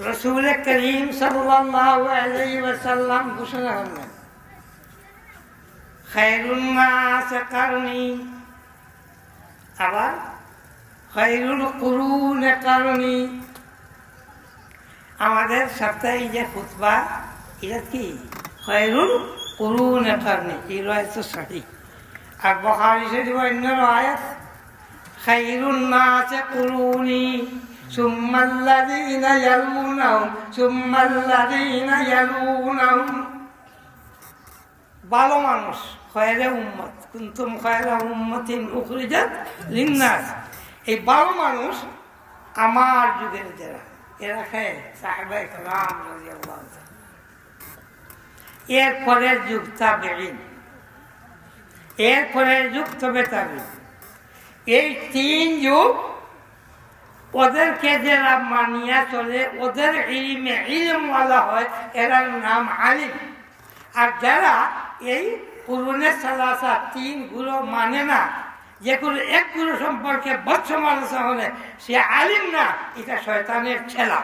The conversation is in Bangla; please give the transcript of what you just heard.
রাসূল করিম সাল্লাল্লাহু আলাইহি ওয়াসাল্লাম ঘোষণা করলেন, খায়রুন নাস কারনি, আবার খায়রুল কুরুন কারনি। আমাদের সপ্তাহে যে খুতবা, এটা কি খায়রুল কুরুন কারনি, এই রয়েছে তো সঠিক। আর বুখারী শরীফ অন্য আয়াত, খায়রুন নাস কুরুনি সুম্মাল্লাযীনা ইয়ালুনাহুম সুম্মাল্লাযীনা ইয়ালুনাহুম। ভালো মানুষ খায়রে উম্মত, কুনতুম খায়রা উম্মাতিন উখরিজাত লিন্নাস। এই ভালো মানুষ আমার যুগের যারা, এরা খায় সাহাবায়ে কেরাম রাদিয়াল্লাহু তাআলা। এর পরের যুগ তাবেঈন, এর পরের যুগ তবে তাবেঈন। এই তিন যুগ ওদেরকে যারা মানিয়া চলে, ওদের ইলমে ইলমওয়ালা হয়, এরার নাম আলিম। আর যারা এই কুরুনে সালাসা তিন গুলো মানে না, যে কোনো এক গুরু সম্পর্কে বৎসমালোচনা হলে সে আলিম না, এটা শয়তানের ছেলা।